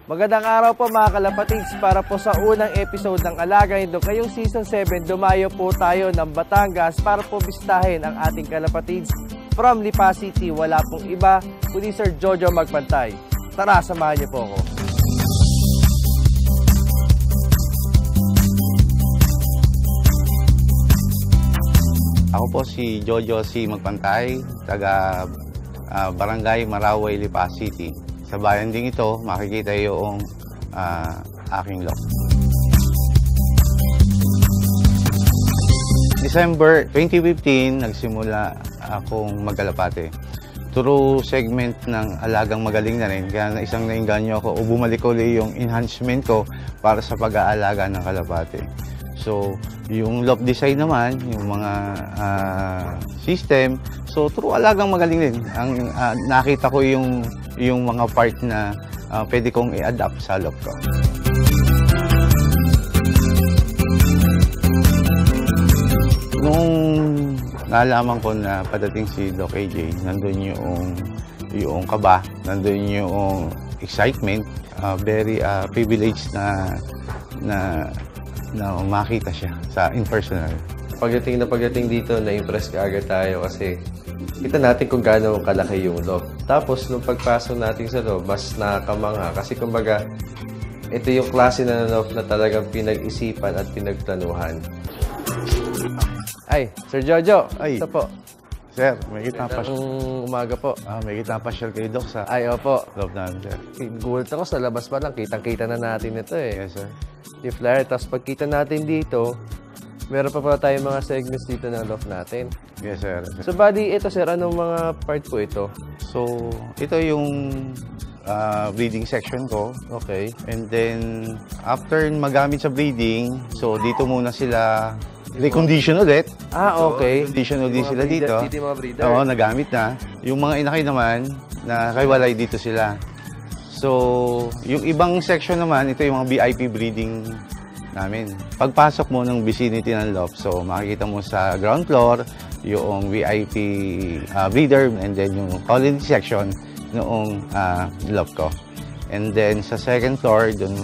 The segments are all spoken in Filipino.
Magandang araw po mga kalapatids. Para po sa unang episode ng Alaga Indo ngayong Season 7, dumayo po tayo ng Batangas para po bisitahin ang ating kalapatids from Lipa City. Wala pong iba kundi Sir Jojo Magpantay. Tara, samahan niyo po ako. Ako po si Jojo C. Magpantay, taga Barangay Maraway, Lipa City. Sa bayan din ito, makikita yung aking lock. December 2015, nagsimula akong magkalapate. Through segment ng Alagang Magaling na rin, kaya isang nainganyo ako o bumalik ulit yung enhancement ko para sa pag-aalaga ng kalapate. So, yung loft design naman, yung mga system, so through Alagang Magaling din. Ang nakita ko yung mga part na pwede kong i-adapt sa loft ko. Nung nalaman ko na padating si Doc AJ, nandun yung kaba, nandun yung excitement, very privileged na makita siya sa impersonal. Pagdating dito, na-impress ka agad tayo kasi kita natin kung gaano kalaki yung loob. Tapos, nung pagpasok natin sa loob, mas nakakamangha. Kasi kumbaga, ito yung klase na loob na talagang pinag-isipan at pinagplanuhan. Ay, Sir Jojo, ito po. Sir, may kita pa siya. Umaga po. May kita pa siya kay Doc sa opo. loob namin, sir. Gulat ako, sa labas pa lang, kitang-kita na natin ito eh. Yes, sir. Yung flyer, tapos pagkita natin dito, meron pa pala tayong mga segments dito na loft natin. Yes, sir. So, bali, ito sir, anong mga part po ito? So, ito yung breeding section ko. Okay. And then, after magamit sa breeding, so dito muna sila recondition ulit. Okay. So, recondition ulit sila dito. Dito yung mga breeder. Oo, nagamit na. Yung mga inakay naman, nakaiwalay dito sila. So, yung ibang section naman, ito yung mga VIP breeding namin. Pagpasok mo ng vicinity ng loft, so makikita mo sa ground floor yung VIP breeder and then yung colony section noong loft ko. And then sa second floor, doon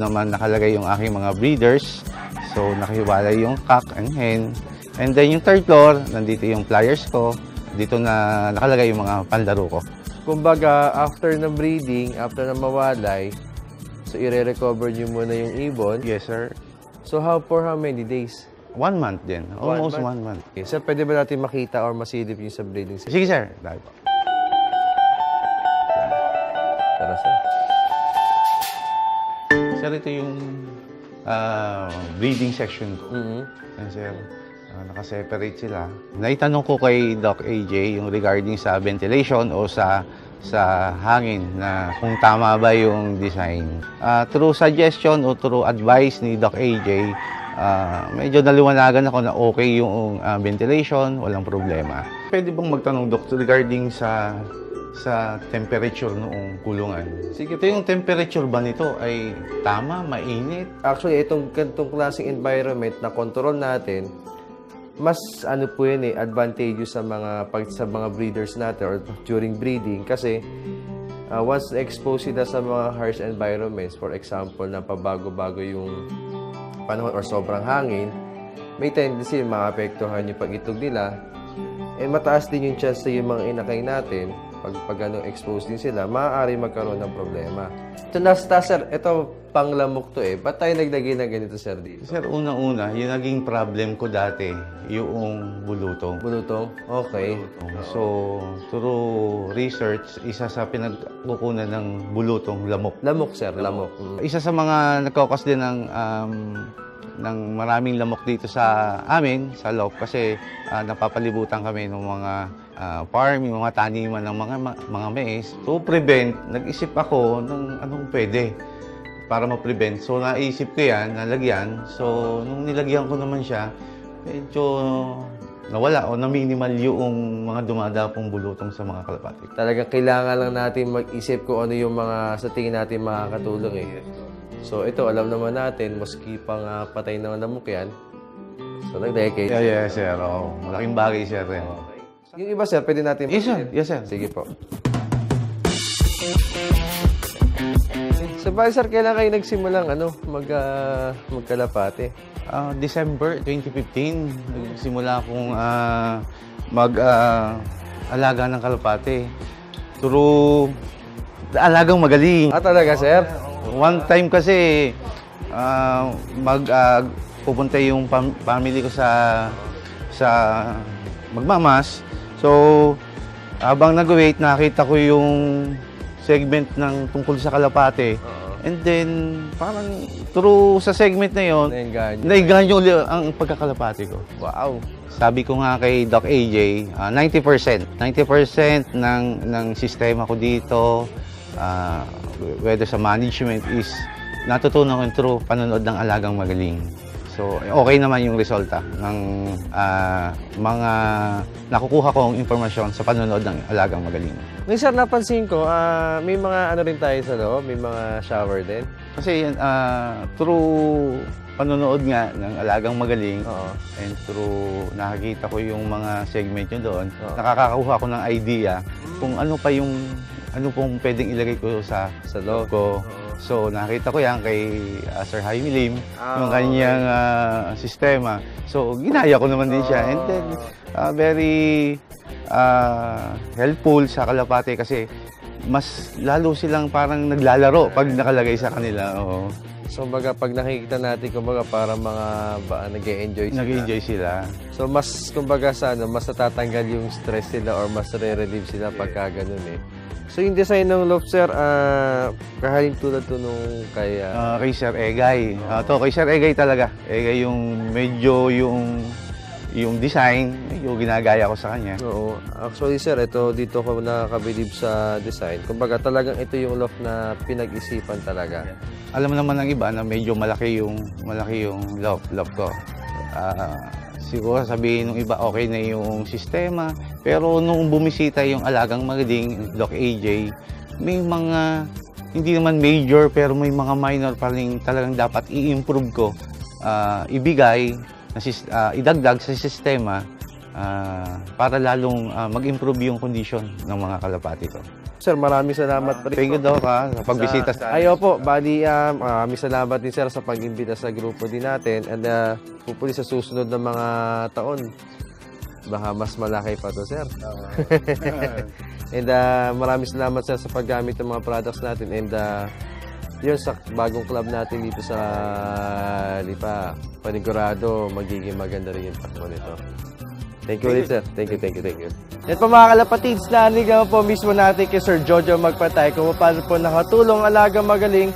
naman nakalagay yung aking mga breeders. So, nakahiwalay yung cock and hen. And then yung third floor, nandito yung flyers ko. Dito na nakalagay yung mga panlaro ko. Kumbaga, after ng breeding, after na mawalay, so i-recover nyo muna yung ibon. Yes, sir. So, for how many days? 1 month din. Almost 1 month. Okay. Sir, pwede ba natin makita or masilip yung sa breeding season? Sige, sir. Dahil po. Tara, sir. Sir, ito yung breeding section ko. Yan, sir. Nakaseparate sila. Naitanong ko kay Doc AJ yung regarding sa ventilation o sa hangin na kung tama ba yung design. Through suggestion o through advice ni Doc AJ, medyo naliwanagan ako na okay yung ventilation, walang problema. Pwede bang magtanong, Doc, regarding sa temperature noong kulungan? Sige. Ito yung temperature ba nito ay tama, mainit? Actually, itong klaseng environment na control natin, mas po yun advantageous sa mga breeders natin or during breeding kasi once exposed sila sa mga harsh environments, for example, na pabago-bago yung panahon or sobrang hangin, may tendency maapektuhan yung pag-itog nila. And mataas din yung chance na yung mga inakay natin, pag exposed din sila, maaari magkaroon ng problema. So, sir, ito panglamok to ba't tayo naglagay na ganito, sir, dito? Sir, unang-una, yung naging problem ko dati, yung bulutong. Bulutong? Okay. So, through research, isa sa pinagkukunan ng bulutong, lamok. Lamok, sir, lamok. Isa sa mga nagkakos din ng maraming lamok dito sa amin, sa loft, kasi napapalibutan kami ng mga farm, yung mga taniman ng mga mais. To prevent, nag-isip ako ng anong pwede para ma-prevent. So, naisip ko yan, nalagyan. So, nung nilagyan ko naman siya, medyo nawala o na-minimal yung mga dumadapong bulutong sa mga kalapati. Talagang kailangan lang natin mag-isip kung ano yung mga sa tingin natin makakatulong So, ito, alam naman natin, maski pang patay ng lamok yan. So, nag-decade. Yeah, sir. Malaking bagay, sir. Okay. Yung iba, sir, pwede natin... Yes, sir. Yes, sir. Sige po. So, bakit sir, kailan kayo nagsimulang magkalapate? December 2015, nagsimula akong alaga ng kalapate. Through alagang magaling. Talaga, sir? One time kasi, pupunta yung family ko sa magmamas. So, habang nag-wait, nakita ko yung segment ng tungkol sa kalapate. And then, parang through sa segment na yon, naiganyo ang pagkakalapate ko. Wow! Sabi ko nga kay Doc AJ, 90% ng sistema ko dito, whether sa management, is natutunan ko through panonood ng Alagang Magaling. So, okay naman yung resulta ng mga nakukuha kong informasyon sa panonood ng Alagang Magaling. Ngayon sir, napansin ko, may mga rin tayo sa loob, may mga shower din. Kasi through panonood nga ng Alagang Magaling, and through nakakita ko yung mga segment nyo doon, nakakakuha ko ng idea kung ano pong pwedeng ilagay ko sa loob ko. So, nakita ko yan kay Sir Jaime Lim, yung kanyang sistema. So, ginaya ko naman din siya. And then, very helpful sa kalapate kasi mas lalo silang parang naglalaro pag nakalagay sa kanila. So, pag nakikita natin, para mga nag-e-enjoy sila. Nag-e-enjoy sila. So, mas mas natatanggal yung stress nila or mas re-relieve sila pagka ganun eh. So, yung design ng loft, sir, kahaling tulad to nung kay Sir Egay. Kay Sir Egay talaga. Egay yung medyo yung design, medyo ginagaya ko sa kanya. Oo. Actually, sir, dito ko nakakabilib sa design. Kumbaga, talagang ito yung loft na pinag-isipan talaga. Alam naman ng iba na medyo malaki yung loft ko. Siguro sabihin ng iba okay na yung sistema, pero nung bumisita yung Alagang Magaling, Doc AJ, may mga hindi naman major pero may mga minor pa rin talagang dapat i-improve ko, idagdag sa sistema para lalong mag-improve yung condition ng mga kalapati ko. Sir, maraming salamat pa rin. Thank you, Doc, sa pagbisita sa atin. Opo, maraming salamat din, sir, sa pag-imbita sa grupo din natin. And hopefully sa susunod na mga taon, baka mas malaki pa to, sir. And maraming salamat, sir, sa paggamit ng mga products natin. And yun, sa bagong club natin dito sa Lipa, panigurado, magiging maganda rin yung takbo nito. Thank you ulit, sir. Thank you. At po mga kalapatids, naligaw po mismo natin kay Sir Jojo Magpatay kung paano po nakatulong Alagang Magaling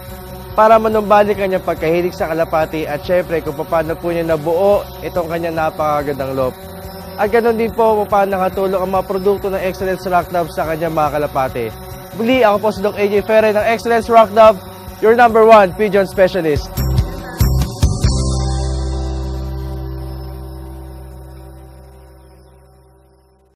para manumbalik kanyang pagkahilig sa kalapati at syempre kung paano po niya nabuo itong kanyang napakagandang loft. At ganoon din po kung paano nakatulong ang mga produkto ng Excellence Rock Dove sa kanyang mga kalapati. Muli, ako po si Doc AJ Ferre ng Excellence Rock Dove, your #1 pigeon specialist.